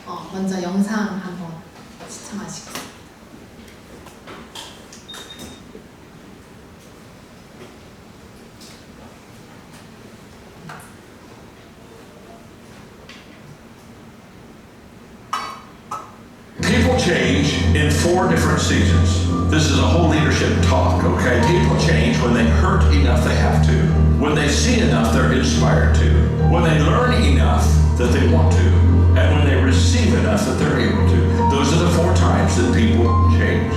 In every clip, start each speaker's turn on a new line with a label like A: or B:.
A: 먼저 영상 한번 시청하시겠습니다.
B: People change in 4 different seasons. This is a whole leadership talk, okay? People change when they hurt enough they have to, when they see enough they're inspired to, when they learn enough that they want to, and when they receive enough that they're able to. Those are the 4 times that people change.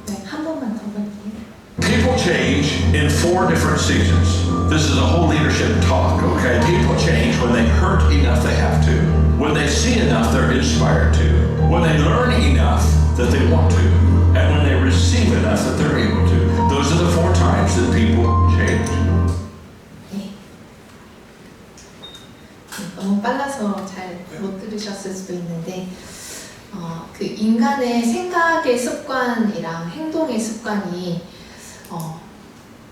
A: 네, 한 번만 더 볼게요.
B: People change in 4 different seasons. This is a whole leadership talk, okay? People change when they hurt enough they have to, when they see enough they're inspired to, when they learn enough that they want to, and when they receive enough that they're able to. Those are the 4 times that people change.
A: 네. 너무 빨라서 잘 못 들으셨을 수도 있는데 그 인간의 생각의 습관이랑 행동의 습관이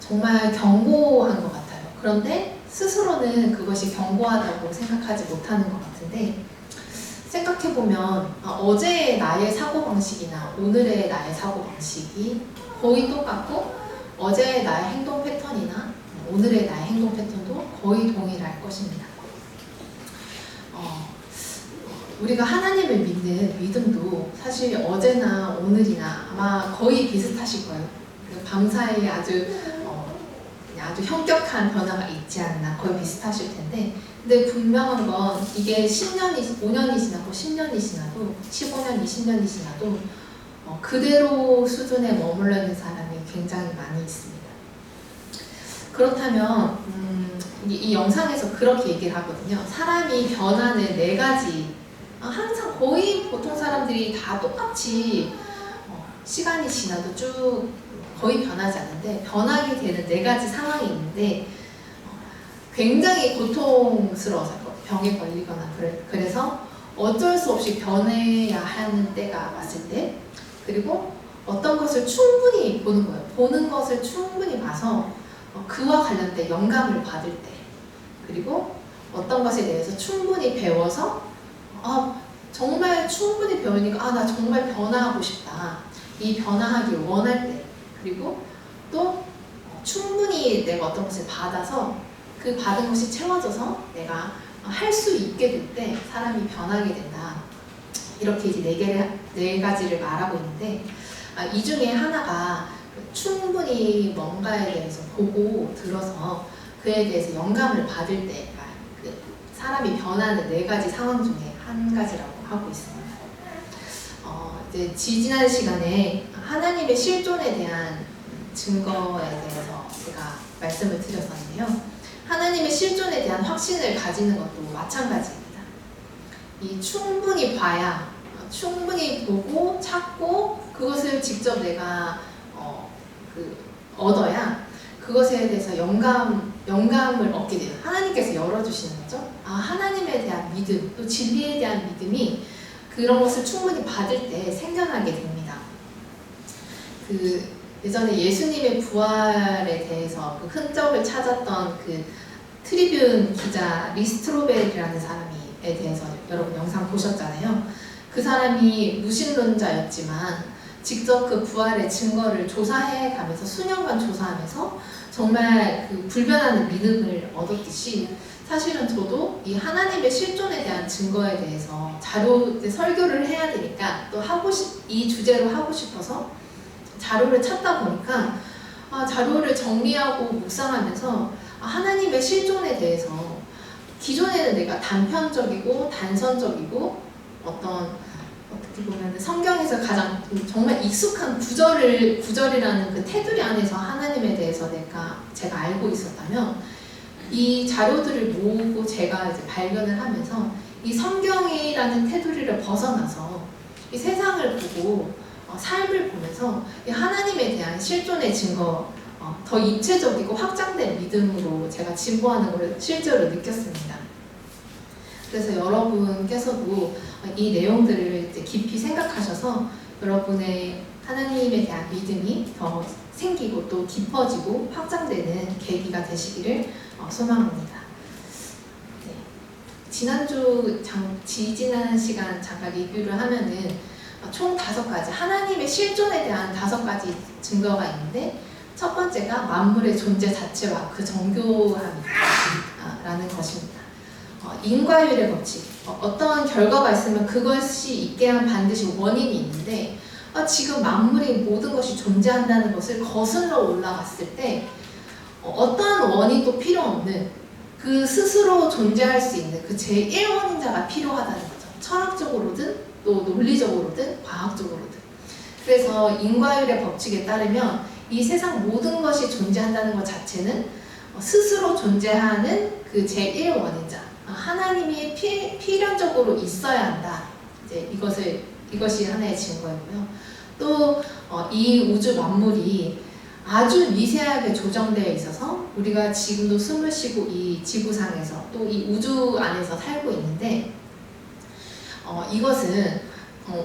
A: 정말 견고한 것 같아요. 그런데 스스로는 그것이 견고하다고 생각하지 못하는 것 같은데 생각해보면 어제의 나의 사고방식이나 오늘의 나의 사고방식이 거의 똑같고 어제의 나의 행동 패턴이나 오늘의 나의 행동 패턴도 거의 동일할 것입니다. 우리가 하나님을 믿는 믿음도 사실 어제나 오늘이나 아마 거의 비슷하실 거예요. 밤사이에 아주 현격한 변화가 있지 않나 거의 비슷하실 텐데 근데 분명한 건 이게 10년이, 5년이 지나고 10년이 지나도 15년, 20년이 지나도 그대로 수준에 머물러 있는 사람이 굉장히 많이 있습니다. 그렇다면 이 영상에서 그렇게 얘기를 하거든요. 사람이 변하는 4가지 항상 거의 보통 사람들이 다 똑같이 시간이 지나도 쭉 거의 변하지 않는데 변하게 되는 4가지 상황이 있는데 굉장히 고통스러워서 병에 걸리거나 그래서 어쩔 수 없이 변해야 하는 때가 왔을 때 그리고 어떤 것을 충분히 보는 거예요. 보는 것을 충분히 봐서 그와 관련된 영감을 받을 때 그리고 어떤 것에 대해서 충분히 배워서 정말 충분히 배우니까 나 정말 변화하고 싶다. 이 변화하길 원할 때 그리고 또 충분히 내가 어떤 것을 받아서 그 받은 것이 채워져서 내가 할 수 있게 될 때 사람이 변하게 된다. 이렇게 이제 4가지를 말하고 있는데 이 중에 하나가 충분히 뭔가에 대해서 보고 들어서 그에 대해서 영감을 받을 때 사람이 변하는 4가지 상황 중에 한 가지라고 하고 있습니다. 이제 지난 시간에 하나님의 실존에 대한 증거에 대해서 제가 말씀을 드렸었는데요. 하나님의 실존에 대한 확신을 가지는 것도 마찬가지입니다. 이 충분히 봐야, 충분히 보고 찾고 그것을 직접 내가 얻어야 그것에 대해서 영감을 얻게 돼요. 하나님께서 열어주시는 거죠. 하나님에 대한 믿음, 또 진리에 대한 믿음이 그런 것을 충분히 받을 때 생겨나게 됩니다. 예전에 예수님의 부활에 대해서 그 흔적을 찾았던 그 트리뷴 기자 리스트로벨이라는 사람에 대해서 여러분 영상 보셨잖아요. 그 사람이 무신론자였지만 직접 그 부활의 증거를 조사해 가면서 수년간 조사하면서 정말 그 불변하는 믿음을 얻었듯이 사실은 저도 이 하나님의 실존에 대한 증거에 대해서 설교를 해야 되니까 또 이 주제로 하고 싶어서 자료를 찾다 보니까 자료를 정리하고 묵상하면서 하나님의 실존에 대해서 기존에는 내가 단편적이고 단선적이고 어떻게 보면 성경에서 가장 정말 익숙한 구절이라는 그 테두리 안에서 하나님에 대해서 제가 알고 있었다면 이 자료들을 모으고 제가 이제 발견을 하면서 이 성경이라는 테두리를 벗어나서 이 세상을 보고 삶을 보면서 이 하나님에 대한 실존의 증거 더 입체적이고 확장된 믿음으로 제가 진보하는 걸 실제로 느꼈습니다. 그래서 여러분께서도 이 내용들을 이제 깊이 생각하셔서 여러분의 하나님에 대한 믿음이 더 생기고 또 깊어지고 확장되는 계기가 되시기를 소망합니다. 네. 지난주 지지난 시간 잠깐 리뷰를 하면은 총 5가지 하나님의 실존에 대한 5가지 증거가 있는데 첫 번째가 만물의 존재 자체와 그 정교함이라는 것입니다. 인과율의 법칙, 어떤 결과가 있으면 그것이 있게 한 반드시 원인이 있는데 지금 만물의 모든 것이 존재한다는 것을 거슬러 올라갔을 때 어떠한 원인도 필요 없는 그 스스로 존재할 수 있는 그 제1원인자가 필요하다는 거죠. 철학적으로든 또 논리적으로든 과학적으로든. 그래서 인과율의 법칙에 따르면 이 세상 모든 것이 존재한다는 것 자체는 스스로 존재하는 그 제1원인자 하나님이 필연적으로 있어야 한다. 이제 이것이 하나의 증거이고요. 또 이 우주 만물이 아주 미세하게 조정되어 있어서 우리가 지금도 숨을 쉬고 이 지구상에서 또 이 우주 안에서 살고 있는데 이것은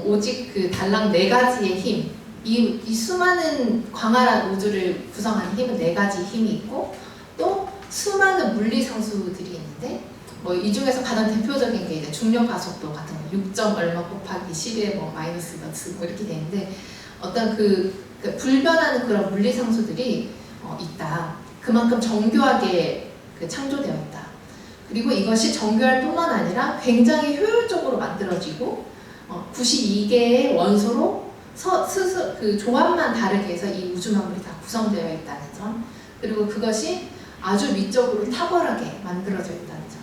A: 오직 그 달랑 4가지의 힘, 이 수많은 광활한 우주를 구성하는 힘은 4가지 힘이 있고 또 수많은 물리 상수들이 있는데 이 중에서 가장 대표적인 게 이제 중력 가속도 같은 거 6점 얼마 곱하기 10의 마이너스 몇 이렇게 되는데 어떤 그 불변하는 그런 물리 상수들이 있다. 그만큼 정교하게 창조되어 있다. 그리고 이것이 정교할 뿐만 아니라 굉장히 효율적으로 만들어지고 92개의 원소로 그 조합만 다르게 해서 이 우주 만물이 다 구성되어 있다는 점. 그리고 그것이 아주 미적으로 탁월하게 만들어져 있다는 점.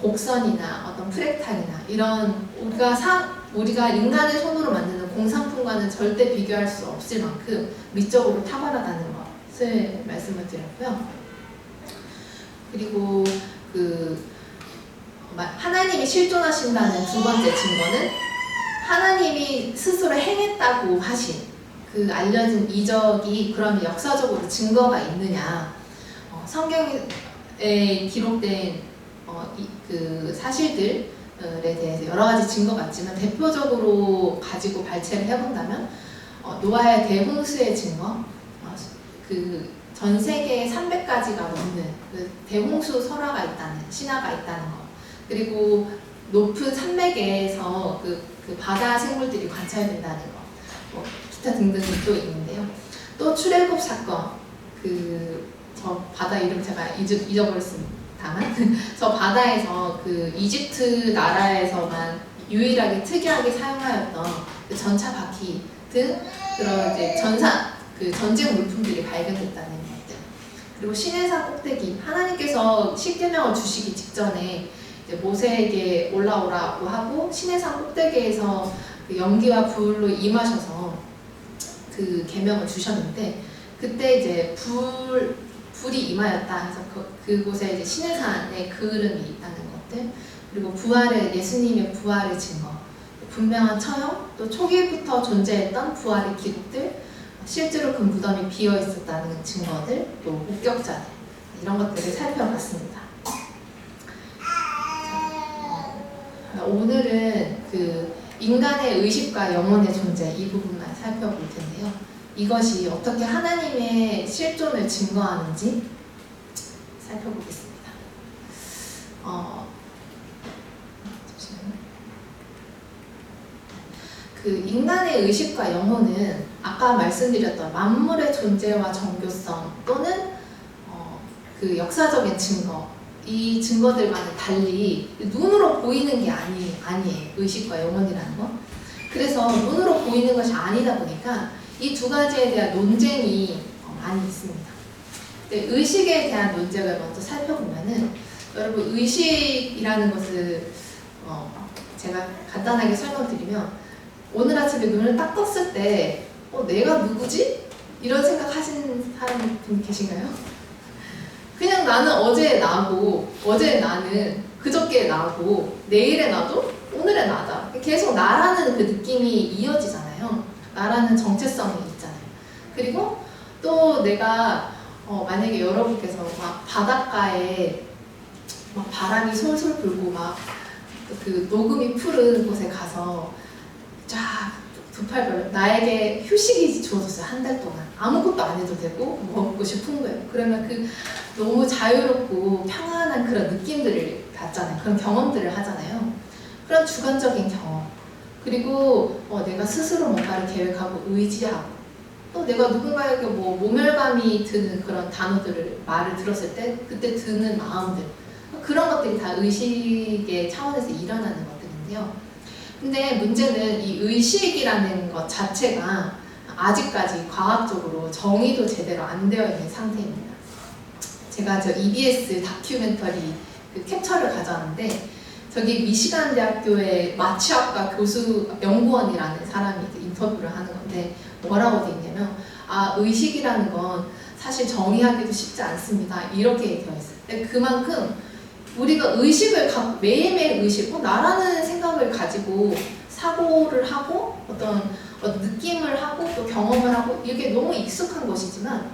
A: 곡선이나 어떤 프랙탈이나 이런 우리가 인간의 손으로 만드는 공산품과는 절대 비교할 수 없을 만큼 미적으로 탁월하다는 것을 말씀을 드렸고요. 그리고 하나님이 실존하신다는 두 번째 증거는 하나님이 스스로 행했다고 하신 그 알려진 이적이 그러면 역사적으로 증거가 있느냐. 성경에 기록된 그 사실들에 대해서 여러 가지 증거가 있지만 대표적으로 가지고 발췌를 해본다면 노아의 대홍수의 증거, 그 전 세계에 300가지가 넘는 그 대홍수 설화가 있다는 신화가 있다는 것, 그리고 높은 산맥에서 그 바다 생물들이 관찰된다는 것, 기타 등등이 또 있는데요. 또 출애굽 사건, 저 바다 이름 제가 잊어버렸습니다만 저 바다에서 그 이집트 나라에서만 유일하게 특이하게 사용하였던 그 전차 바퀴 등 그런 이제 전쟁 물품들이 발견됐다는 것들. 그리고 시내산 꼭대기, 하나님께서 십계명을 주시기 직전에 이제 모세에게 올라오라고 하고 시내산 꼭대기에서 그 연기와 불로 임하셔서 그 계명을 주셨는데 그때 이제 불이 임하였다 해서 그곳에 이제 시내산의 그을음이 있다는 것들, 그리고 예수님의 부활의 증거, 분명한 처형, 또 초기부터 존재했던 부활의 기록들, 실제로 그 무덤이 비어 있었다는 증거들, 또 목격자들, 이런 것들을 살펴봤습니다. 오늘은 그 인간의 의식과 영혼의 존재 이 부분만 살펴볼 텐데요. 이것이 어떻게 하나님의 실존을 증거하는지 살펴보겠습니다. 그 인간의 의식과 영혼은 아까 말씀드렸던 만물의 존재와 정교성 또는 그 역사적인 증거, 이 증거들과는 달리 눈으로 보이는 게 아니에요. 의식과 영혼이라는 거. 그래서 눈으로 보이는 것이 아니다 보니까 이 두 가지에 대한 논쟁이 많이 있습니다. 의식에 대한 논쟁을 먼저 살펴보면은 여러분 의식이라는 것을 제가 간단하게 설명드리면 오늘 아침에 눈을 딱 떴을 때 내가 누구지? 이런 생각하시는 사람 분 계신가요? 그냥 나는 어제의 나고 어제의 나는 그저께의 나고 내일의 나도 오늘의 나다. 계속 나라는 그 느낌이 이어지잖아요. 나라는 정체성이 있잖아요. 그리고 또 내가 만약에 여러분께서 막 바닷가에 막 바람이 솔솔 불고 막 그 녹음이 푸른 곳에 가서 쫙 두 팔 벌려 나에게 휴식이 주어졌어요. 한 달 동안 아무것도 안 해도 되고 먹고 싶은 거예요. 그러면 그 너무 자유롭고 평안한 그런 느낌들을 받잖아요. 그런 경험들을 하잖아요. 그런 주관적인 경험. 그리고 내가 스스로 뭔가를 계획하고 의지하고 또 내가 누군가에게 뭐 모멸감이 드는 그런 단어들을 말을 들었을 때 그때 드는 마음들 그런 것들이 다 의식의 차원에서 일어나는 것들인데요. 근데 문제는 이 의식이라는 것 자체가 아직까지 과학적으로 정의도 제대로 안 되어 있는 상태입니다. 제가 저 EBS 다큐멘터리 그 캡처를 가져왔는데 저기 미시간 대학교의 마취학과 교수 연구원이라는 사람이 인터뷰를 하는 건데 뭐라고 돼 있냐면 의식이라는 건 사실 정의하기도 쉽지 않습니다. 이렇게 되어 있어요. 근데 그만큼 우리가 의식을 매일매일 나라는 생각을 가지고 사고를 하고 어떤 느낌을 하고 또 경험을 하고 이게 너무 익숙한 것이지만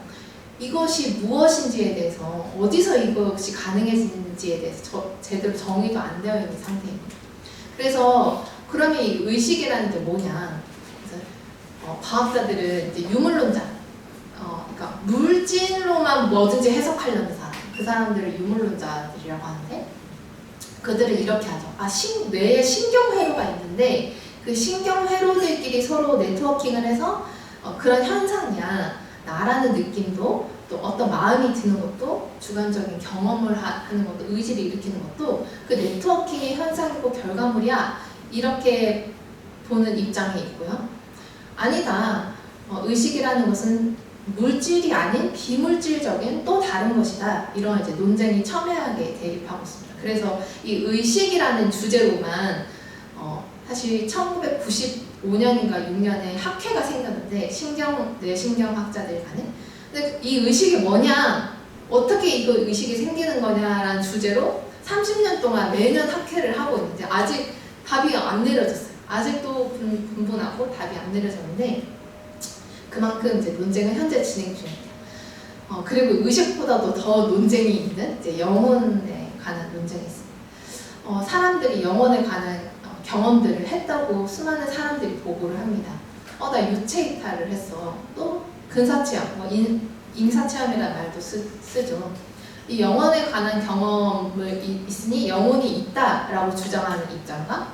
A: 이것이 무엇인지에 대해서 어디서 이것이 가능해지는지에 대해서 제대로 정의도 안 되어 있는 상태입니다. 그래서 그러면 이 의식이라는 게 뭐냐? 그래서 과학자들은 이제 유물론자, 그러니까 물질로만 뭐든지 해석하려는 사람, 그 사람들을 유물론자들이라고 하는데 그들은 이렇게 하죠. 뇌에 신경회로가 있는데 그 신경회로들끼리 서로 네트워킹을 해서 그런 현상이야. 나라는 느낌도 또 어떤 마음이 드는 것도 주관적인 경험을 하는 것도 의지를 일으키는 것도 그 네트워킹의 현상이고 결과물이야. 이렇게 보는 입장이 있고요. 아니다. 의식이라는 것은 물질이 아닌 비물질적인 또 다른 것이다. 이런 이제 논쟁이 첨예하게 대립하고 있습니다. 그래서 이 의식이라는 주제로만 사실 1995년인가 6년에 학회가 생겼는데 뇌신경학자들 간에 근데 이 의식이 뭐냐 어떻게 이거 의식이 생기는 거냐라는 주제로 30년 동안 매년 학회를 하고 있는데 아직 답이 안 내려졌어요. 아직도 분분하고 답이 안 내려졌는데 그만큼 이제 논쟁은 현재 진행 중입니다. 그리고 의식보다도 더 논쟁이 있는 이제 영혼에 관한 논쟁이 있습니다. 사람들이 영혼에 관한 경험들을 했다고 수많은 사람들이 보고를 합니다. 나 유체 이탈을 했어. 또 근사체험, 임사체험이라는 말도 쓰죠. 이 영혼에 관한 경험이 있으니 영혼이 있다라고 주장하는 입장과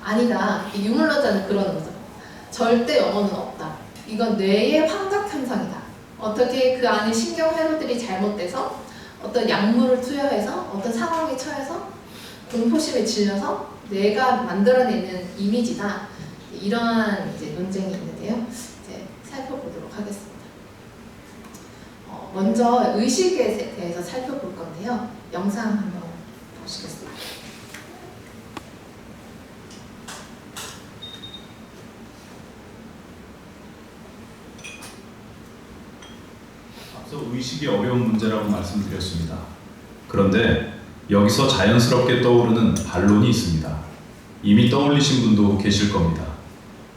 A: 아니다. 이 유물론자는 그러는 거죠. 절대 영혼은 없다. 이건 뇌의 환각 현상이다. 어떻게 그 안에 신경회로들이 잘못돼서 어떤 약물을 투여해서 어떤 상황에 처해서 공포심에 질려서 뇌가 만들어내는 이미지다. 이러한 이제 논쟁이 있는데요. 이제 살펴보도록 하겠습니다. 먼저 의식에 대해서 살펴볼 건데요. 영상 한번 보시겠습니다.
C: 앞서 의식이 어려운 문제라고 말씀드렸습니다. 그런데 여기서 자연스럽게 떠오르는 반론이 있습니다. 이미 떠올리신 분도 계실 겁니다.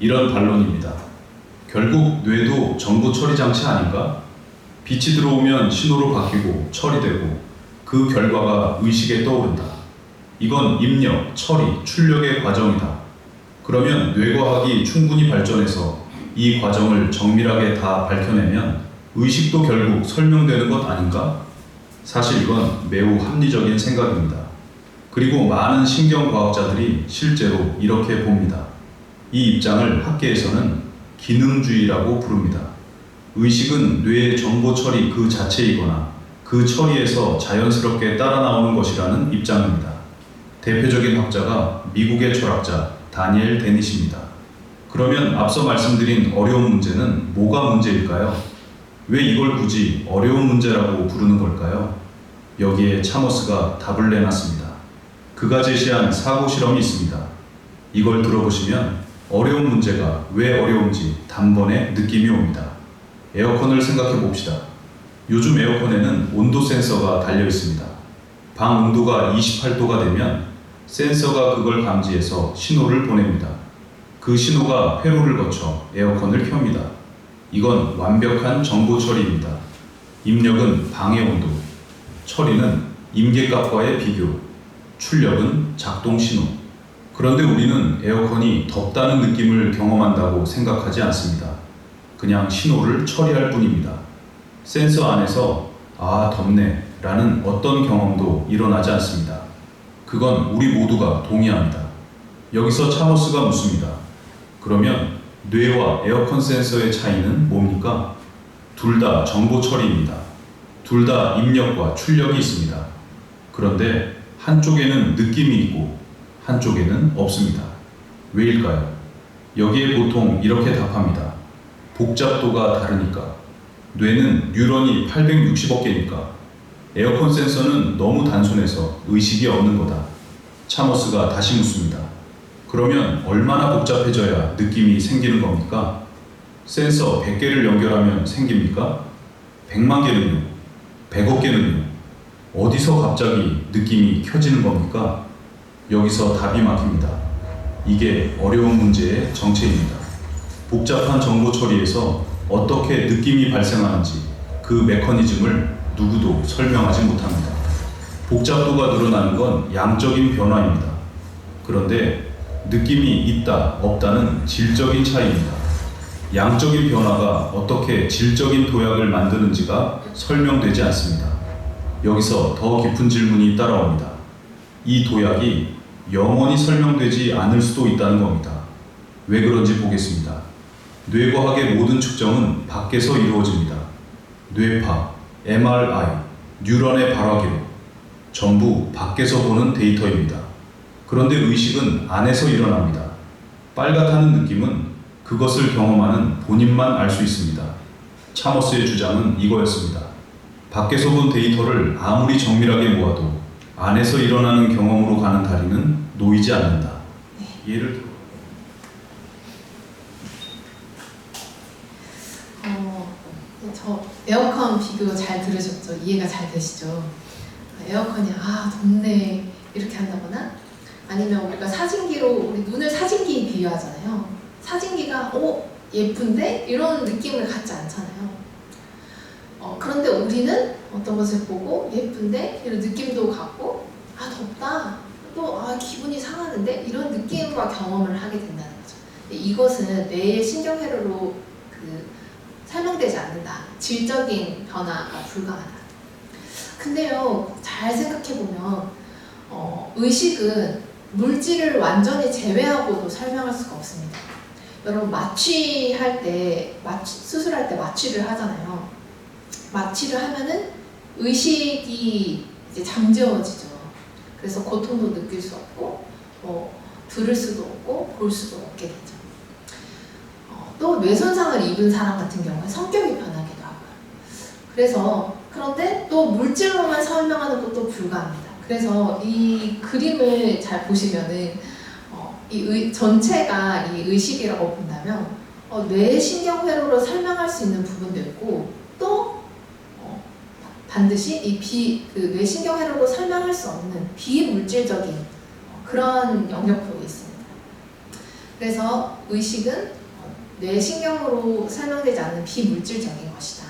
C: 이런 반론입니다. 결국 뇌도 정보 처리 장치 아닌가? 빛이 들어오면 신호로 바뀌고 처리되고 그 결과가 의식에 떠오른다. 이건 입력, 처리, 출력의 과정이다. 그러면 뇌과학이 충분히 발전해서 이 과정을 정밀하게 다 밝혀내면 의식도 결국 설명되는 것 아닌가? 사실 이건 매우 합리적인 생각입니다. 그리고 많은 신경과학자들이 실제로 이렇게 봅니다. 이 입장을 학계에서는 기능주의라고 부릅니다. 의식은 뇌의 정보 처리 그 자체이거나 그 처리에서 자연스럽게 따라 나오는 것이라는 입장입니다. 대표적인 학자가 미국의 철학자 다니엘 데니시입니다. 그러면 앞서 말씀드린 어려운 문제는 뭐가 문제일까요? 왜 이걸 굳이 어려운 문제라고 부르는 걸까요? 여기에 차머스가 답을 내놨습니다. 그가 제시한 사고 실험이 있습니다. 이걸 들어보시면 어려운 문제가 왜 어려운지 단번에 느낌이 옵니다. 에어컨을 생각해 봅시다. 요즘 에어컨에는 온도 센서가 달려 있습니다. 방 온도가 28도가 되면 센서가 그걸 감지해서 신호를 보냅니다. 그 신호가 회로를 거쳐 에어컨을 켭니다. 이건 완벽한 정보 처리입니다. 입력은 방해 온도, 처리는 임계값과의 비교, 출력은 작동 신호. 그런데 우리는 에어컨이 덥다는 느낌을 경험한다고 생각하지 않습니다. 그냥 신호를 처리할 뿐입니다. 센서 안에서 덥네 라는 어떤 경험도 일어나지 않습니다. 그건 우리 모두가 동의합니다. 여기서 차머스가 묻습니다. 그러면 뇌와 에어컨 센서의 차이는 뭡니까? 둘 다 정보 처리입니다. 둘 다 입력과 출력이 있습니다. 그런데 한쪽에는 느낌이 있고 한쪽에는 없습니다. 왜일까요? 여기에 보통 이렇게 답합니다. 복잡도가 다르니까. 뇌는 뉴런이 860억 개니까. 에어컨 센서는 너무 단순해서 의식이 없는 거다. 차머스가 다시 묻습니다. 그러면 얼마나 복잡해져야 느낌이 생기는 겁니까? 센서 100개를 연결하면 생깁니까? 100만 개는요? 100억 개는요? 어디서 갑자기 느낌이 켜지는 겁니까? 여기서 답이 막힙니다. 이게 어려운 문제의 정체입니다. 복잡한 정보 처리에서 어떻게 느낌이 발생하는지 그 메커니즘을 누구도 설명하지 못합니다. 복잡도가 늘어나는 건 양적인 변화입니다. 그런데 느낌이 있다, 없다는 질적인 차이입니다. 양적인 변화가 어떻게 질적인 도약을 만드는지가 설명되지 않습니다. 여기서 더 깊은 질문이 따라옵니다. 이 도약이 영원히 설명되지 않을 수도 있다는 겁니다. 왜 그런지 보겠습니다. 뇌과학의 모든 측정은 밖에서 이루어집니다. 뇌파, MRI, 뉴런의 발화기로 전부 밖에서 보는 데이터입니다. 그런데 의식은 안에서 일어납니다. 빨갛다는 느낌은 그것을 경험하는 본인만 알 수 있습니다. 차머스의 주장은 이거였습니다. 밖에서 본 데이터를 아무리 정밀하게 모아도 안에서 일어나는 경험으로 가는 다리는 놓이지 않는다. 예를 들어
A: 저 에어컨 비교 잘 들으셨죠? 이해가 잘 되시죠? 에어컨이 덥네 이렇게 한다거나 아니면 우리가 사진기로 우리 눈을 사진기에 비유하잖아요. 사진기가 예쁜데? 이런 느낌을 갖지 않잖아요. 그런데 우리는 어떤 것을 보고 예쁜데? 이런 느낌도 갖고 덥다 또 기분이 상하는데? 이런 느낌과 경험을 하게 된다는 거죠. 이것은 뇌의 신경회로로 설명되지 않는다. 질적인 변화가 불가하다. 근데요, 잘 생각해보면 의식은 물질을 완전히 제외하고도 설명할 수가 없습니다. 여러분 수술할 때 마취를 하잖아요. 마취를 하면은 의식이 이제 잠재워지죠. 그래서 고통도 느낄 수 없고 들을 수도 없고 볼 수도 없게 되죠. 또 뇌손상을 입은 사람 같은 경우에 성격이 변하기도 하고요. 그런데 또 물질로만 설명하는 것도 불가합니다. 그래서 이 그림을 잘 보시면은 전체가 이 의식이라고 본다면 뇌 신경회로로 설명할 수 있는 부분도 있고 또 반드시 뇌 신경회로로 설명할 수 없는 비물질적인 그런 영역도 있습니다. 그래서 의식은 뇌신경으로 설명되지 않는 비물질적인 것이다.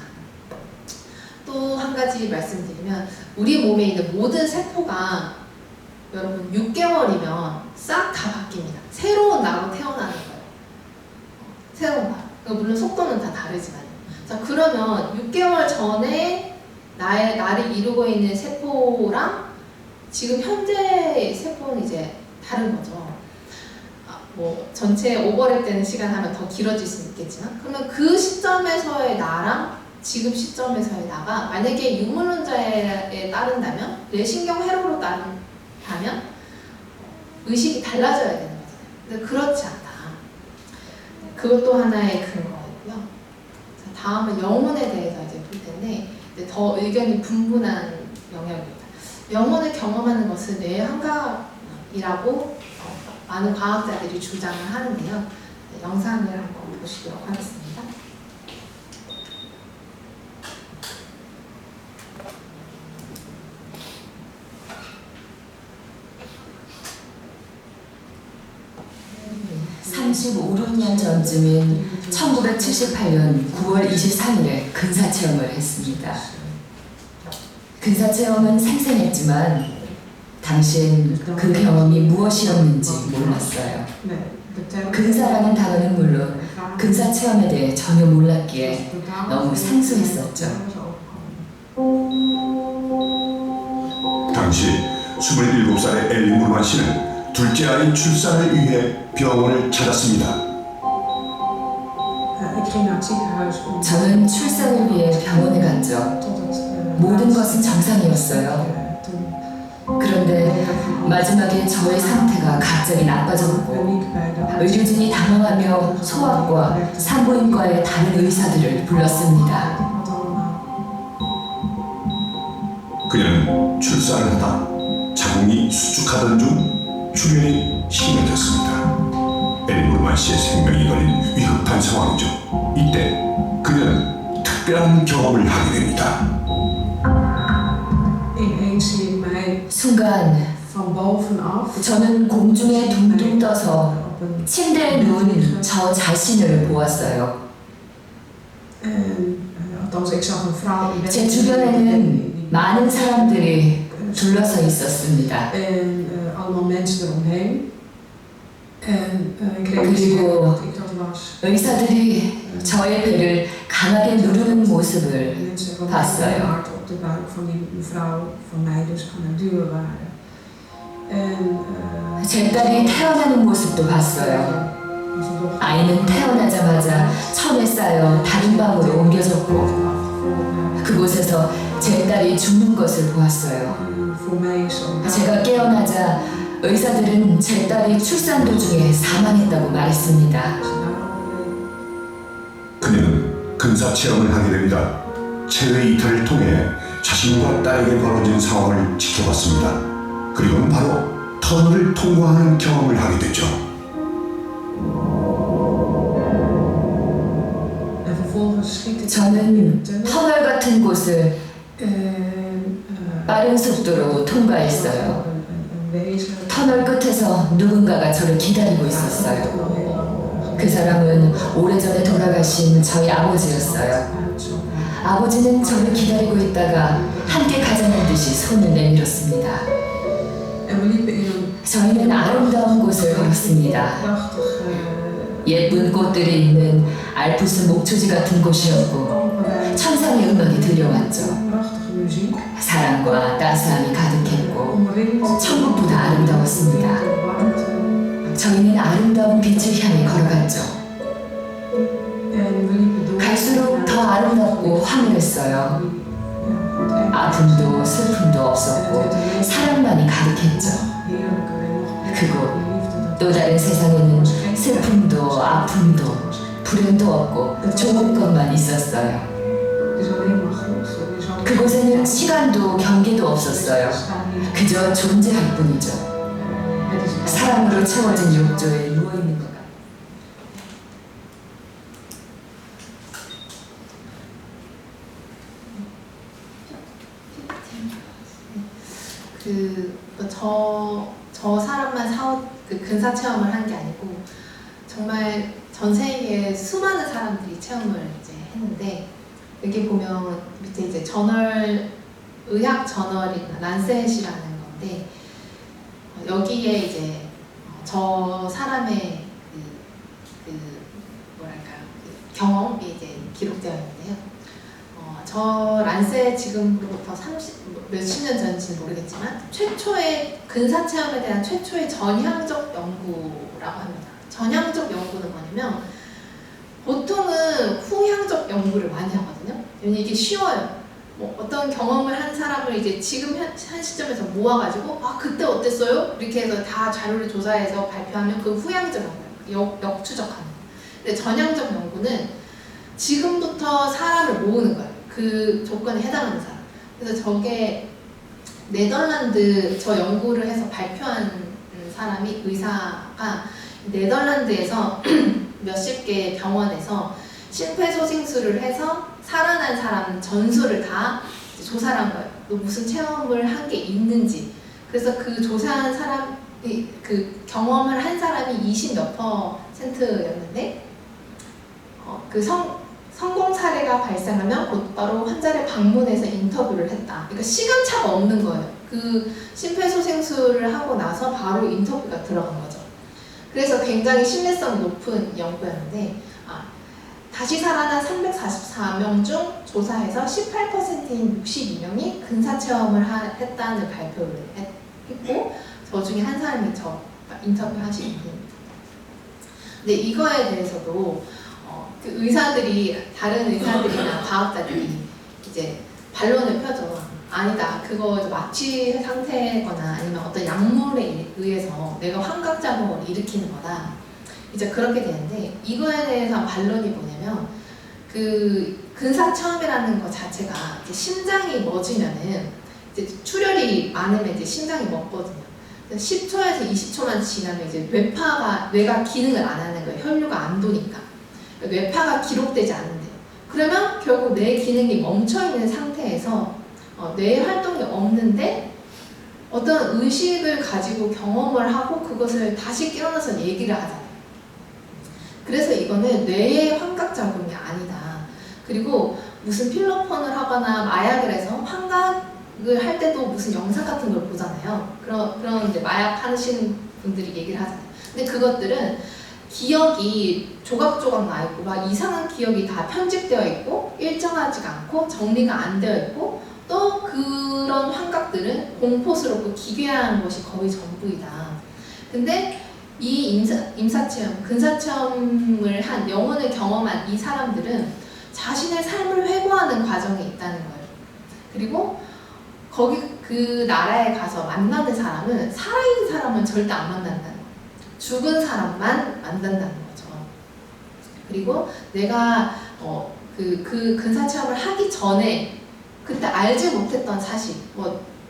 A: 또 한 가지 말씀드리면 우리 몸에 있는 모든 세포가 여러분 6개월이면 싹 다 바뀝니다. 새로운 나로 태어나는 거예요. 새로운 나. 물론 속도는 다 다르지만. 자, 그러면 6개월 전에 나를 이루고 있는 세포랑 지금 현재의 세포는 이제 다른 거죠. 전체 오버랩되는 시간 하면 더 길어질 수 있겠지만 그러면 그 시점에서의 나랑 지금 시점에서의 나가 만약에 유물론자에 따른다면 뇌신경 회로로 따른다면 의식이 달라져야 되는 거잖아요. 근데 그렇지 않다. 그것도 하나의 근거이고요. 자, 다음은 영혼에 대해서 이제 볼 텐데 이제 더 의견이 분분한 영역입니다. 영혼을 경험하는 것은 뇌의 환각이라고 많은 과학자들이 주장을 하는데요. 영상을 한번 보시도록 하겠습니다.
D: (35, 6년) 전쯤인 1978년 9월 23일에 근사체험을 했습니다. 근사체험은 생생했지만 당시엔 그 경험이 무엇이었는지 몰랐어요. 근사라는 단어는 물론 근사체험에 대해 전혀 몰랐기에 너무 생소했었죠.
B: 당시
E: 27살의 엘리 무르만 씨는 둘째 아이 출산을 위해 병원을 찾았습니다.
F: Ik ging naar het ziekenhuis om
D: 저는 출산을 위해 병원에 갔죠.
F: totdat
D: 모든 것은 정상이었어요. 그런데 마지막에 저의 상태가 갑자기 나빠졌고
F: paniek bij de arts.
D: 의료진이 당황하며 소아과, 산부인과의 다른 의사들을 불렀습니다.
F: Wat allemaal.
E: 그녀는 출산을 하다 자궁이 수축하던 중 출혈이 심해졌습니다. 엘리 무르만 씨의 생명이 걸린 위급한 상황이죠. 이때 그녀는 특별한 경험을 하게 됩니다.
F: Ineens zie ik mij
D: 순간
F: van bovenaf
D: 저는 공중에 둥둥 떠서
F: op een
D: 침대에 누운 저 자신을 보았어요.
F: en althans ik zag een vrouw in bed
D: 제 주변에는 많은 사람들이 둘러서 있었습니다.
F: en allemaal mensen eromheen. En ik realiseerde
D: 그리고
F: dat ik dat was.
D: 의사들이 저의 배를 강하게 누르는 모습을
F: Mensen van
D: 봤어요.
F: heel hard op de buik van die mevrouw van mij dus aan het duwen waren. En
D: 제 딸이 태어나는 모습도 봤어요.
F: onze dochter
D: 아이는 태어나자마자 천에 쌓여 다른 방으로 옮겨졌고 그곳에서 제 딸이 죽는 것을 보았어요.
F: voor mij is zo'n
D: 제가 깨어나자 의사들은 제 딸이 출산 도중에 사망했다고 말했습니다.
E: 그녀는 근사 체험을 하게 됩니다. 체외 이탈을 통해 자신과 딸에게 벌어진 상황을 지켜봤습니다. 그리고는 바로 터널을 통과하는 경험을 하게 되죠.
F: En vervolgens schiet ik
D: 저는 터널 같은 곳을 빠른 속도로 통과했어요.
F: een wezen.
D: 터널 끝에서 누군가가 저를 기다리고 있었어요. 그 사람은 오래전에 돌아가신 저희 아버지였어요. 아버지는 저를 기다리고 있다가 함께 가자는 듯이 손을 내밀었습니다.
F: En we liepen in een
D: 저희는 아름다운 곳을 걸었습니다.
F: prachtig
D: 예쁜 꽃들이 있는 알프스 목초지 같은 곳이었고
F: Alpenwijk.
D: 천상의 음악이 들려왔죠.
F: Prachtige muziek.
D: 사랑과 따스함이 가득했고
F: Omringd
D: 천국보다 아름다웠습니다.
F: warmte.
D: 저희는 아름다운 빛을 향해 걸어갔죠.
F: En we liepen door.
D: 갈수록 더 아름답고 화려했어요. 아픔도 슬픔도 없었고 사랑만이 가득했죠. 그곳 또 다른 세상에는 슬픔도 아픔도 불행도 없고 좋은 것만 있었어요. 그곳에는 시간도 경계도 없었어요. 그저 존재할 뿐이죠. 사랑으로 채워진 욕조에 누워있는 것 같아요.
A: 저 사람만 근사 체험을 한 게 아니고 정말 전 세계에 수많은 사람들이 체험을 이제 했는데 여기 보면 밑에 이제 의학 저널이나 란셋이라는 건데 여기에 이제 저 사람의 경험이 이제 기록되어 있는데요. 저 란셋 지금으로부터 몇십 년 전인지는 모르겠지만 최초의 근사 체험에 대한 최초의 전향적 연구라고 합니다. 전향적 연구는 뭐냐면 보통은 후향적 연구를 많이 하거든요. 왜냐면 이게 쉬워요. 뭐 어떤 경험을 한 사람을 이제 지금 한 시점에서 모아가지고 그때 어땠어요? 이렇게 해서 다 자료를 조사해서 발표하면 그 후향적 연구예요. 역추적하는. 근데 전향적 연구는 지금부터 사람을 모으는 거예요. 그 조건에 해당하는 사람. 그래서 저게 네덜란드 저 연구를 해서 발표한 사람이 의사가 네덜란드에서 몇십 개의 병원에서 심폐소생술을 해서 살아난 사람 전수를 다 조사를 한 거예요. 또 무슨 체험을 한 게 있는지. 그래서 그 조사한 사람이 그 경험을 한 사람이 20몇 %였는데 성공 사례가 발생하면 곧바로 환자를 방문해서 인터뷰를 했다. 그러니까 시간차가 없는 거예요. 그 심폐소생술을 하고 나서 바로 인터뷰가 들어간 거죠. 그래서 굉장히 신뢰성이 높은 연구였는데 다시 살아난 344명 중 조사해서 18%인 62명이 근사 체험을 했다는 발표를 했고 저 중에 한 사람이 저 인터뷰하신 분입니다. 근데 이거에 대해서도 그 의사들이 다른 의사들이나 과학자들이 이제 반론을 펴죠. 아니다. 그거 마취 상태거나 아니면 어떤 약물에 의해서 내가 환각작용을 일으키는 거다. 이제 그렇게 되는데 이거에 대해서 반론이 뭐냐면 그 근사체험이라는 것 자체가 이제 심장이 멎으면은 이제 출혈이 많으면 이제 심장이 멎거든요. 10초에서 20초만 지나면 이제 뇌가 기능을 안 하는 거예요. 혈류가 안 도니까. 뇌파가 기록되지 않는데요. 그러면 결국 뇌 기능이 멈춰있는 상태에서 뇌 활동이 없는데 어떤 의식을 가지고 경험을 하고 그것을 다시 깨어나서 얘기를 하잖아요. 그래서 이거는 뇌의 환각작용이 아니다. 그리고 무슨 필로폰을 하거나 마약을 해서 환각을 할 때도 무슨 영상 같은 걸 보잖아요. 그런 이제 마약 하시는 분들이 얘기를 하잖아요. 근데 그것들은 기억이 조각조각 나 있고 막 이상한 기억이 다 편집되어 있고 일정하지가 않고 정리가 안 되어 있고 또 그런 환각들은 공포스럽고 기괴한 것이 거의 전부이다. 근데 이 임사체험, 근사체험을 한 영혼을 경험한 이 사람들은 자신의 삶을 회고하는 과정에 있다는 거예요. 그리고 거기 그 나라에 가서 만나는 사람은 살아있는 사람은 절대 안 만난다는 거예요. 죽은 사람만 만난다는 거죠. 그리고 내가 그 근사체험을 하기 전에 그때 알지 못했던 사실,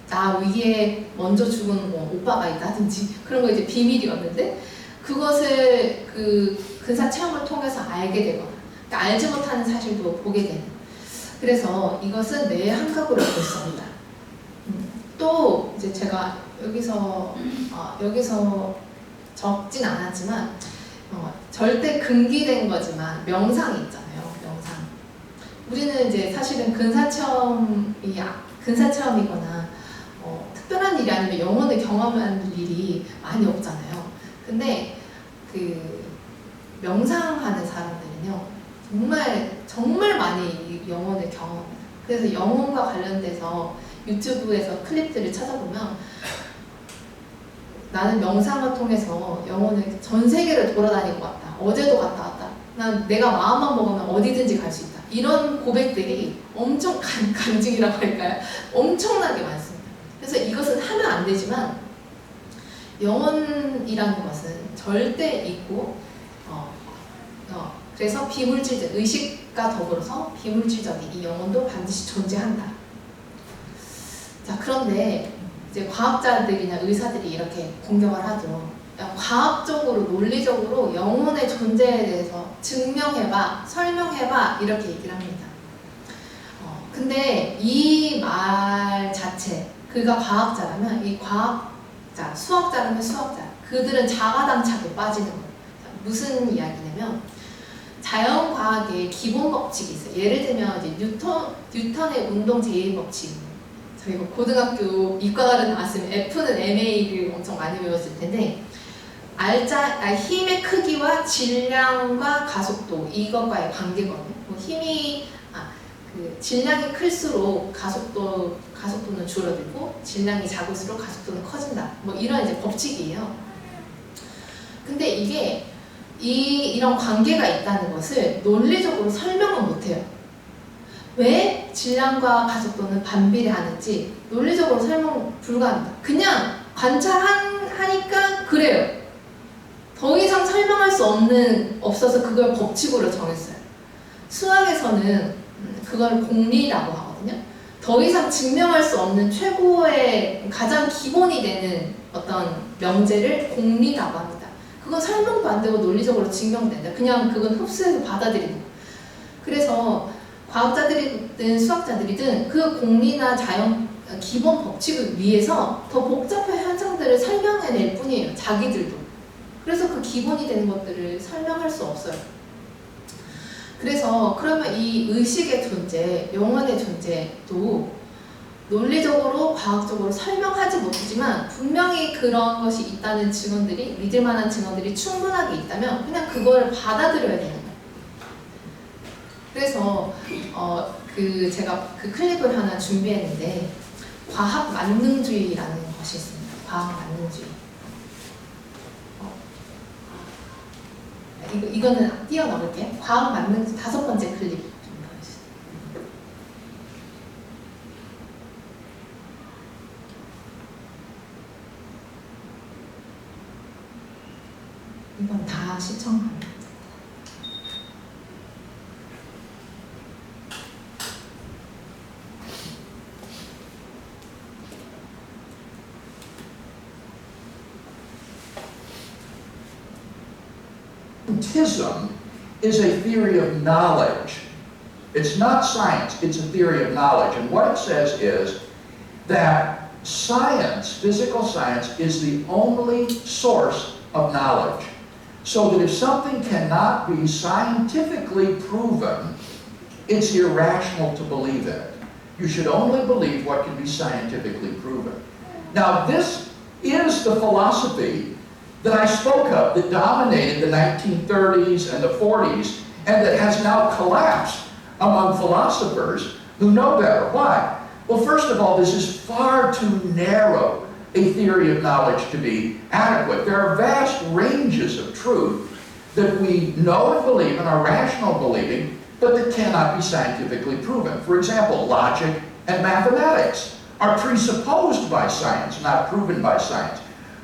A: 나 위에 먼저 죽은 오빠가 있다든지 그런 거 이제 비밀이었는데 그것을 그 근사체험을 통해서 알게 되거나 그러니까 알지 못하는 사실도 보게 되는. 그래서 이것은 내 환각으로 볼 수 없다. 또 이제 제가 여기서 적진 않았지만 절대 금기된 거지만 명상이 있잖아요. 명상. 우리는 이제 사실은 근사체험이거나 특별한 일이 아니면 영혼을 경험하는 일이 많이 없잖아요. 근데 그 명상하는 사람들은요 정말 많이 영혼을 경험해요. 그래서 영혼과 관련돼서 유튜브에서 클립들을 찾아보면 나는 명상을 통해서 영혼을 전 세계를 돌아다니고 왔다. 어제도 갔다 왔다. 난 내가 마음만 먹으면 어디든지 갈 수 있다. 이런 고백들이 엄청 간증이라고 할까요? 엄청나게 많습니다. 그래서 이것은 하면 안 되지만 영혼이라는 것은 절대 있고 그래서 비물질적 의식과 더불어서 비물질적인 이 영혼도 반드시 존재한다. 자, 그런데 이제 과학자들이나 의사들이 이렇게 공격을 하죠. 과학적으로 논리적으로 영혼의 존재에 대해서 증명해봐, 설명해봐 이렇게 얘기를 합니다. 근데 이 말 자체 그가 과학자라면 이 과학자, 수학자라면 수학자 그들은 자가당착에 빠지는 거예요. 무슨 이야기냐면 자연과학의 기본 법칙이 있어요. 예를 들면 이제 뉴턴의 운동 제일 법칙. 저희가 고등학교 이과를 나왔으면 F는 MA를 엄청 많이 배웠을 텐데 힘의 크기와 질량과 가속도 이것과의 관계거든요. 질량이 클수록 가속도는 줄어들고 질량이 작을수록 가속도는 커진다. 이런 이제 법칙이에요. 근데 이게 이런 관계가 있다는 것을 논리적으로 설명은 못해요. 왜 질량과 가속도는 반비례하는지 논리적으로 설명 불가합니다. 그냥 관찰하니까 그래요. 더 이상 설명할 수 없어서 그걸 법칙으로 정했어요. 수학에서는 그걸 공리라고 하거든요. 더 이상 증명할 수 없는 최고의 가장 기본이 되는 어떤 명제를 공리라고 합니다. 그건 설명도 안 되고 논리적으로 증명된다. 그냥 그건 흡수해서 받아들이는 거예요. 그래서 과학자들이든 수학자들이든 그 공리나 자연 기본 법칙을 위해서 더 복잡한 현상들을 설명해낼 뿐이에요. 자기들도. 그래서 그 기본이 되는 것들을 설명할 수 없어요. 그래서 그러면 이 의식의 존재, 영혼의 존재도 논리적으로 과학적으로 설명하지 못하지만 분명히 그런 것이 있다는 증언들이 믿을 만한 증언들이 충분하게 있다면 그냥 그걸 받아들여야 되는 거예요. 그래서 제가 그 클립을 하나 준비했는데 과학 만능주의라는 것이 있습니다. 과학 만능주의. 이거는 띄어넣을게. 과학 만능주의 5번째 클립 좀 보여주세요. 이건 다 시청합니다.
G: Scientism is a theory of knowledge. It's not science, it's a theory of knowledge. And what it says is that science, physical science, is the only source of knowledge. So that if something cannot be scientifically proven, it's irrational to believe in it. You should only believe what can be scientifically proven. Now, this is the philosophy that I spoke of that dominated the 1930s and the 40s and that has now collapsed among philosophers who know better. Why? Well, first of all, this is far too narrow a theory of knowledge to be adequate. There are vast ranges of truth that we know and believe and are rational believing, but that cannot be scientifically proven. For example, logic and mathematics are presupposed by science, not proven by science.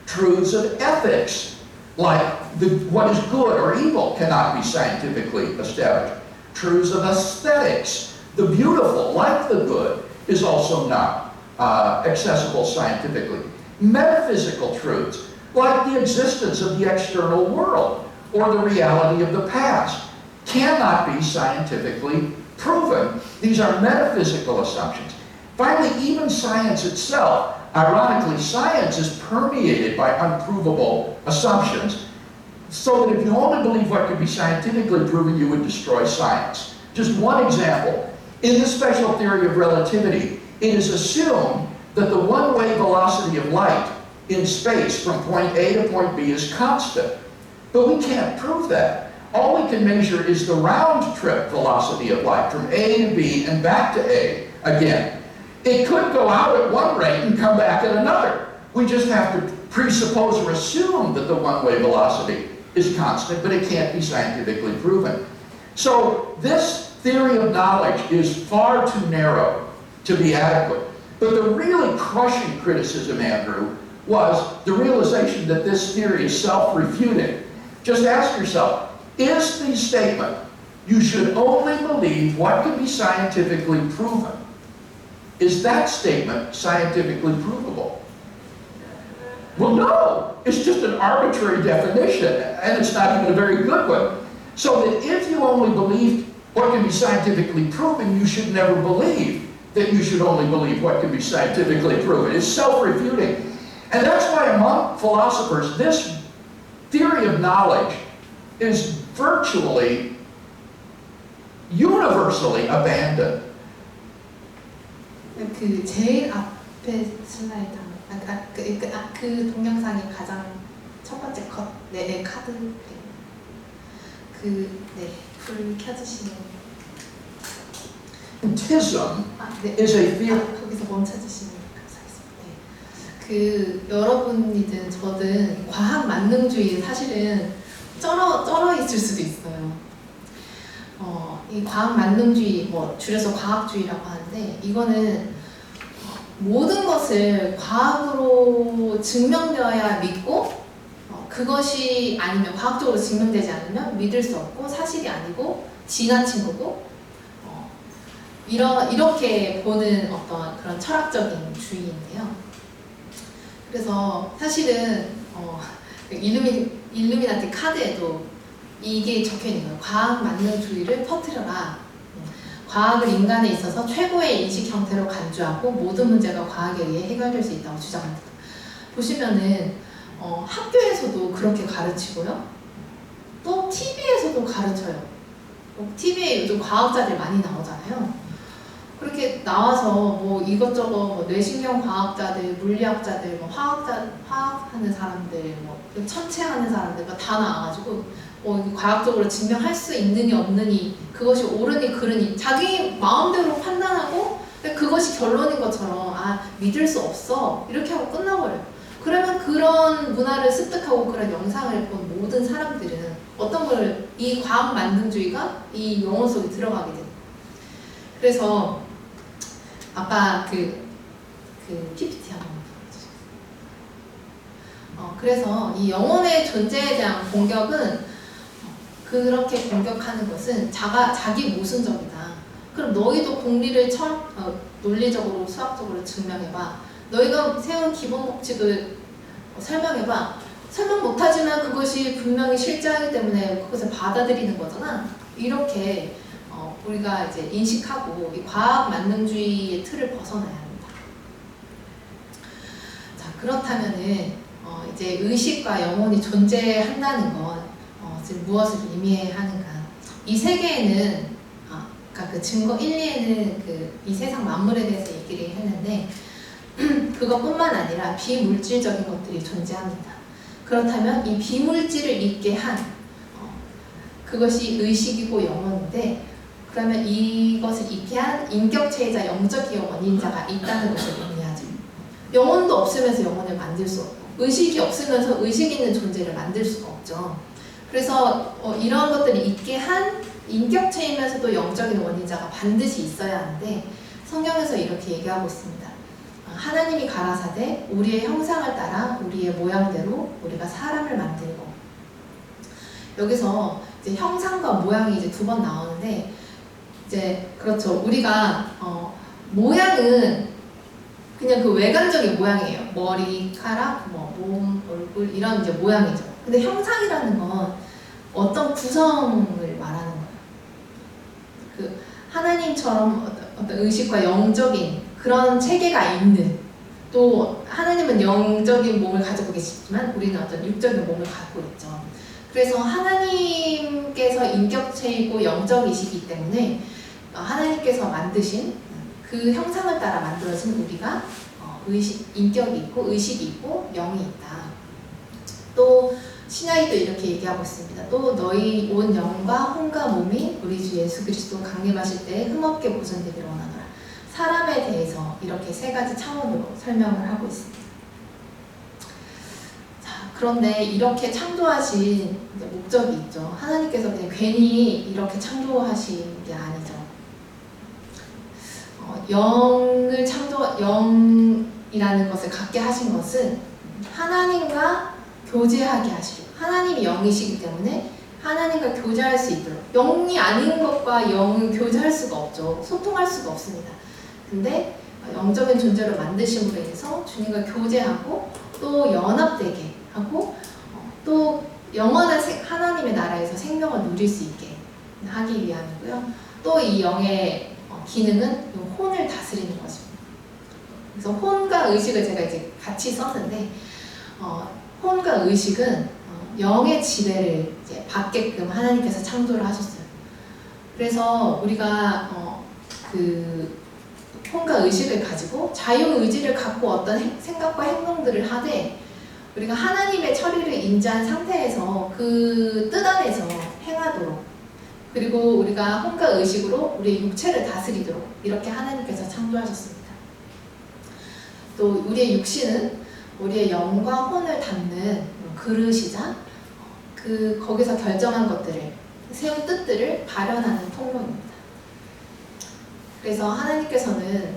G: Truths of ethics, like what is good or evil, cannot be scientifically established. Truths of aesthetics, the beautiful, like the good, is also not accessible scientifically. Metaphysical truths, like the existence of the external world or the reality of the past, cannot be scientifically proven. These are metaphysical assumptions. Finally, even science itself, ironically, science is permeated by unprovable assumptions, so that if you only believe what can be scientifically proven, you would destroy science. Just one example. In the special theory of relativity, it is assumed that the one-way velocity of light in space from point A to point B is constant. But we can't prove that. All we can measure is the round-trip velocity of light from A to B and back to A again. It could go out at one rate and come back at another. We just have to presuppose or assume that the one-way velocity is constant, but it can't be scientifically proven. So this theory of knowledge is far too narrow to be adequate. But the really crushing criticism, Andrew, was the realization that this theory is self-refuting. Just ask yourself, is the statement, you should only believe what can be scientifically proven, is that statement scientifically provable? Well, no, it's just an arbitrary definition, and it's not even a very good one. So that if you only believe what can be scientifically proven, you should never believe that you should only believe what can be scientifically proven. It's self-refuting. And that's why among philosophers, this theory of knowledge is virtually, universally abandoned.
A: 그 제일 앞에 슬라이드 그 동영상이 가장 첫 번째 컷, 네, 카드 불 켜주시면
G: Scientism
A: 네.
G: is a theory.
A: 거기서 멈춰주시면 감사하겠습니다. 그 여러분이든 저든 과학 만능주의 사실은 쩔어 있을 수도 있어요. 이 과학 만능주의, 뭐 줄여서 과학주의라고 하는데, 이거는 모든 것을 과학으로 증명되어야 믿고, 그것이 아니면 과학적으로 증명되지 않으면 믿을 수 없고 사실이 아니고 지나친 거고, 이렇게 보는 어떤 그런 철학적인 주의인데요. 그래서 사실은 일루미나티 카드에도 이게 적혀 있는 거예요. 과학 만능주의를 퍼뜨려라. 과학을 인간에 있어서 최고의 인식 형태로 간주하고 모든 문제가 과학에 의해 해결될 수 있다고 주장합니다. 보시면은 학교에서도 그렇게 가르치고요. 또 TV에서도 가르쳐요. TV에 요즘 과학자들 많이 나오잖아요. 그렇게 나와서 뭐 이것저것 뭐 뇌신경 과학자들, 물리학자들, 뭐 화학하는 사람들, 뭐 천체하는 사람들 다 나와가지고 과학적으로 증명할 수 있느니 없느니, 그것이 옳으니 그르니 자기 마음대로 판단하고 그것이 결론인 것처럼 믿을 수 없어 이렇게 하고 끝나버려요. 그러면 그런 문화를 습득하고 그런 영상을 본 모든 사람들은 어떤 걸 이 과학 만능주의가 이 영혼 속에 들어가게 됩니다. 그래서 아까 그 PPT 한번 보여주세요. 그래서 이 영혼의 존재에 대한 공격은 그렇게 공격하는 것은 자기 모순적이다. 그럼 너희도 공리를 논리적으로 수학적으로 증명해봐. 너희가 세운 기본 법칙을 설명해봐. 설명 못하지만 그것이 분명히 실제하기 때문에 그것을 받아들이는 거잖아. 이렇게 우리가 이제 인식하고 이 과학 만능주의의 틀을 벗어나야 합니다. 자, 그렇다면은 이제 의식과 영혼이 존재한다는 건 지금 무엇을 의미하는가? 이 세계에는 그러니까 그 증거 1, 2에는 이 세상 만물에 대해서 얘기를 했는데 그것뿐만 아니라 비물질적인 것들이 존재합니다. 그렇다면 이 비물질을 있게 한 그것이 의식이고 영혼인데 그러면 이것을 있게 한 인격체이자 영적이요 원인자가 있다는 것을 의미하죠. 영혼도 없으면서 영혼을 만들 수 없고 의식이 없으면서 의식 있는 존재를 만들 수가 없죠. 그래서 이런 것들이 있게 한 인격체이면서도 영적인 원인자가 반드시 있어야 하는데 성경에서 이렇게 얘기하고 있습니다. 하나님이 가라사대 우리의 형상을 따라 우리의 모양대로 우리가 사람을 만들고 여기서 이제 형상과 모양이 이제 2번 나오는데 이제 그렇죠. 우리가 모양은 그냥 그 외관적인 모양이에요. 머리카락, 몸, 얼굴 이런 이제 모양이죠. 근데 형상이라는 건 어떤 구성을 말하는 거예요. 그 하나님처럼 어떤 의식과 영적인 그런 체계가 있는 또 하나님은 영적인 몸을 가지고 계시지만 우리는 어떤 육적인 몸을 갖고 있죠. 그래서 하나님께서 인격체이고 영적이시기 때문에 하나님께서 만드신 그 형상을 따라 만들어진 우리가 인격이 있고 의식이 있고 영이 있다. 또 신약에도 이렇게 얘기하고 있습니다. 또 너희 온 영과 혼과 몸이 우리 주 예수 그리스도 강림하실 때 흠없게 보존되기를 원하노라. 사람에 대해서 이렇게 3가지 차원으로 설명을 하고 있습니다. 자, 그런데 이렇게 창조하신 목적이 있죠. 하나님께서 그냥 괜히 이렇게 창조하신 게 아니죠. 영이라는 것을 갖게 하신 것은 하나님과 교제하게 하시고 하나님이 영이시기 때문에 하나님과 교제할 수 있도록 영이 아닌 것과 영을 교제할 수가 없죠. 소통할 수가 없습니다. 근데 영적인 존재로 만드심으로 인해서 주님과 교제하고 또 연합되게 하고 또 영원한 하나님의 나라에서 생명을 누릴 수 있게 하기 위함이고요. 또 이 영의 기능은 혼을 다스리는 것입니다. 그래서 혼과 의식을 제가 이제 같이 썼는데 혼과 의식은 영의 지배를 이제 받게끔 하나님께서 창조를 하셨어요. 그래서 우리가 그 혼과 의식을 가지고 자유의지를 갖고 어떤 생각과 행동들을 하되 우리가 하나님의 처리를 인지한 상태에서 그 뜻 안에서 행하도록 그리고 우리가 혼과 의식으로 우리의 육체를 다스리도록 이렇게 하나님께서 창조하셨습니다. 또 우리의 육신은 우리의 영과 혼을 담는 그릇이자 거기서 결정한 것들을 세운 뜻들을 발현하는 통로입니다. 그래서 하나님께서는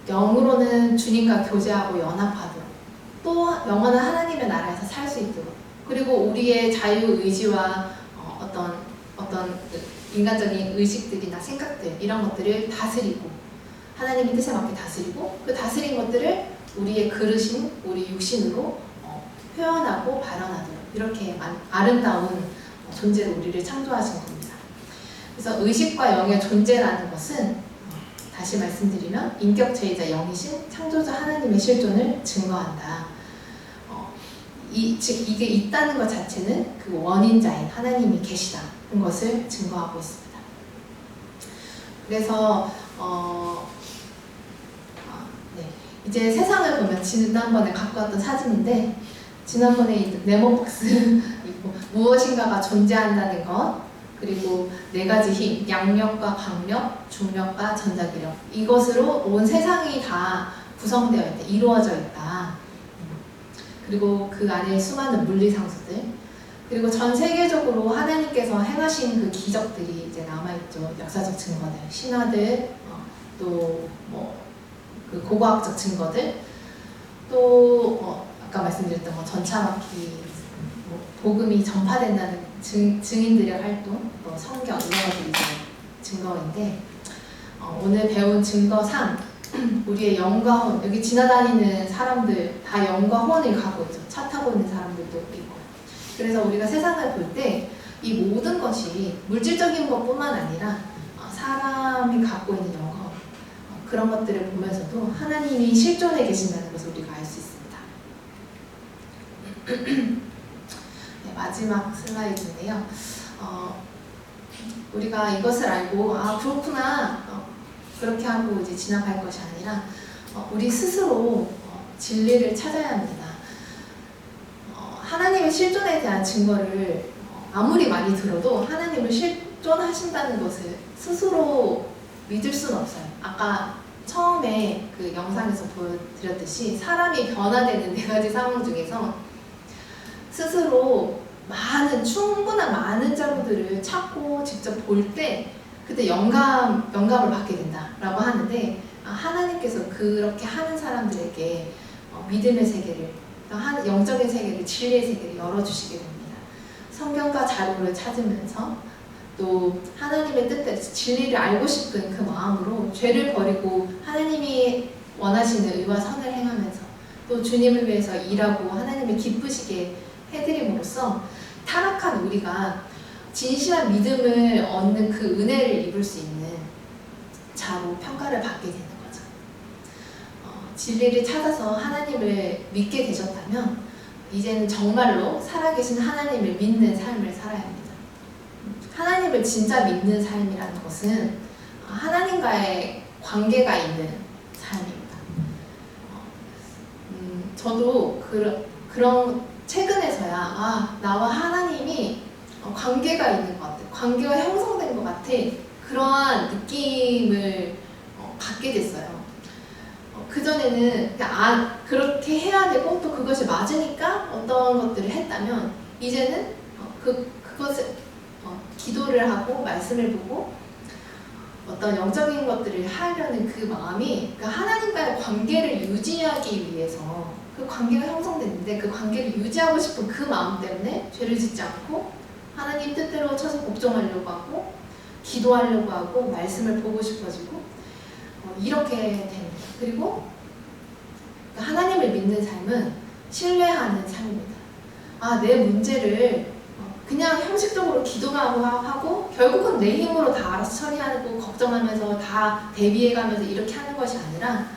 A: 영으로는 주님과 교제하고 연합하도록 또 영원한 하나님의 나라에서 살 수 있도록 그리고 우리의 자유의지와 어떤 인간적인 의식들이나 생각들 이런 것들을 다스리고 하나님의 뜻에 맞게 다스리고 그 다스린 것들을 우리의 그릇인 우리 육신으로 표현하고 발현하도록 이렇게 아름다운 존재로 우리를 창조하신 겁니다. 그래서 의식과 영의 존재라는 것은 다시 말씀드리면 인격체이자 영이신 창조자 하나님의 실존을 증거한다. 즉 이게 있다는 것 자체는 그 원인자인 하나님이 계시다는 것을 증거하고 있습니다. 그래서 네. 이제 세상을 보면 지난번에 갖고 왔던 사진인데 지난번에 네모박스 있고 무엇인가가 존재한다는 것 그리고 4가지 힘, 양력과 강력, 중력과 전자기력 이것으로 온 세상이 다 구성되어 있다, 이루어져 있다. 그리고 그 안에 수많은 물리상수들, 그리고 전 세계적으로 하나님께서 행하신 그 기적들이 이제 남아있죠. 역사적 증거들, 신화들, 또 뭐 그 고고학적 증거들, 또 아까 말씀드렸던 거 전차바퀴, 뭐 복음이 전파된다는 증인들의 활동, 또 성경 이런 것들이 이제 증거인데, 오늘 배운 증거 3, 우리의 영과 혼, 여기 지나다니는 사람들 다 영과 혼을 갖고 있죠. 차 타고 있는 사람들도 있고. 그래서 우리가 세상을 볼 때 이 모든 것이 물질적인 것뿐만 아니라 사람이 갖고 있는 영혼, 그런 것들을 보면서도 하나님이 실존해 계신다는 것을 우리가 알 수 있습니다. 네, 마지막 슬라이드인데요. 우리가 이것을 알고 그렇구나 그렇게 하고 이제 지나갈 것이 아니라 우리 스스로 진리를 찾아야 합니다. 하나님의 실존에 대한 증거를 아무리 많이 들어도 하나님을 실존하신다는 것을 스스로 믿을 수는 없어요. 아까 처음에 그 영상에서 보여드렸듯이 사람이 변화되는 4가지 상황 중에서 스스로 충분한 많은 자료들을 찾고 직접 볼 때 그때 영감을 받게 된다라고 하는데, 하나님께서 그렇게 하는 사람들에게 믿음의 세계를, 영적인 세계를, 진리의 세계를 열어주시게 됩니다. 성경과 자료를 찾으면서 또 하나님의 뜻대로 진리를 알고 싶은 그 마음으로 죄를 버리고 하나님이 원하시는 의와 선을 행하면서 또 주님을 위해서 일하고 하나님을 기쁘시게 해드림으로써 타락한 우리가 진실한 믿음을 얻는 그 은혜를 입을 수 있는 자로 평가를 받게 되는 거죠. 진리를 찾아서 하나님을 믿게 되셨다면 이제는 정말로 살아계신 하나님을 믿는 삶을 살아야 합니다. 하나님을 진짜 믿는 삶이라는 것은 하나님과의 관계가 있는 삶입니다. 저도 그런 최근에서야 나와 하나님이 관계가 있는 것 같아, 관계가 형성된 것 같아, 그러한 느낌을 갖게 됐어요. 그전에는 그렇게 해야 되고 또 그것이 맞으니까 어떤 것들을 했다면 이제는 그것을 기도를 하고 말씀을 보고 어떤 영적인 것들을 하려는 그 마음이, 그러니까 하나님과의 관계를 유지하기 위해서 그 관계가 형성됐는데 그 관계를 유지하고 싶은 그 마음 때문에 죄를 짓지 않고 하나님 뜻대로 쳐서 복종하려고 하고 기도하려고 하고 말씀을 보고 싶어지고 이렇게 됩니다. 그리고 하나님을 믿는 삶은 신뢰하는 삶입니다. 내 문제를 그냥 형식적으로 기도만 하고 결국은 내 힘으로 다 알아서 처리하고 걱정하면서 다 대비해가면서 이렇게 하는 것이 아니라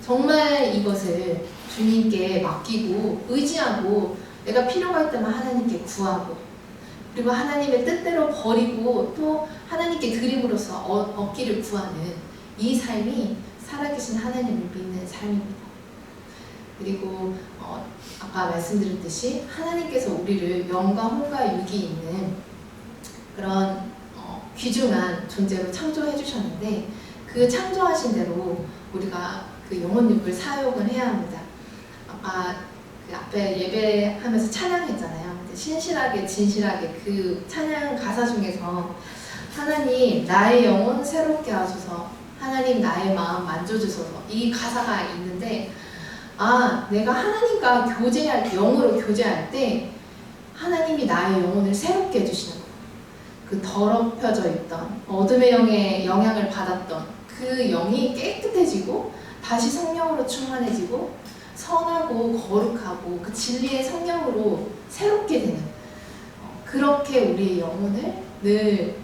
A: 정말 이것을 주님께 맡기고 의지하고 내가 필요가 있다면 하나님께 구하고 그리고 하나님의 뜻대로 버리고 또 하나님께 드림으로써 얻기를 구하는 이 삶이 살아계신 하나님을 믿는 삶입니다. 그리고 아까 말씀드렸듯이 하나님께서 우리를 영과 혼과 육이 있는 그런 귀중한 존재로 창조해 주셨는데 그 창조하신 대로 우리가 그 영혼 육을 사용을 해야 합니다. 아까 그 앞에 예배하면서 찬양했잖아요. 신실하게 진실하게 그 찬양 가사 중에서 하나님 나의 영혼 새롭게 하소서, 하나님 나의 마음 만져주소서, 이 가사가 있는데 내가 하나님과 영으로 교제할 때 하나님이 나의 영혼을 새롭게 해주시는 거예요. 그 더럽혀져 있던 어둠의 영의 영향을 받았던 그 영이 깨끗해지고 다시 성령으로 충만해지고 선하고 거룩하고 그 진리의 성령으로 새롭게 되는, 그렇게 우리의 영혼을 늘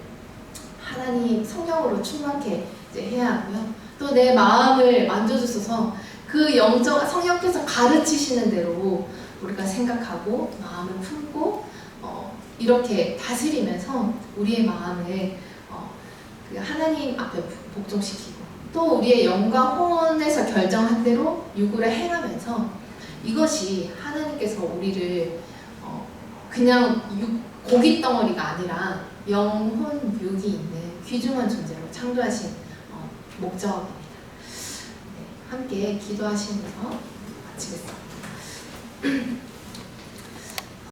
A: 하나님 성령으로 충만케 이제 해야 하고요. 또 내 마음을 만져주셔서 그 영적 성령께서 가르치시는 대로 우리가 생각하고 마음을 품고 이렇게 다스리면서 우리의 마음을 그 하나님 앞에 복종시키고 또 우리의 영과 혼에서 결정한 대로 육으로 행하면서 이것이 하나님께서 우리를 그냥 고기 덩어리가 아니라 영혼 육이 있는 귀중한 존재로 창조하신 목적입니다. 네, 함께 기도하시면서 마치겠습니다.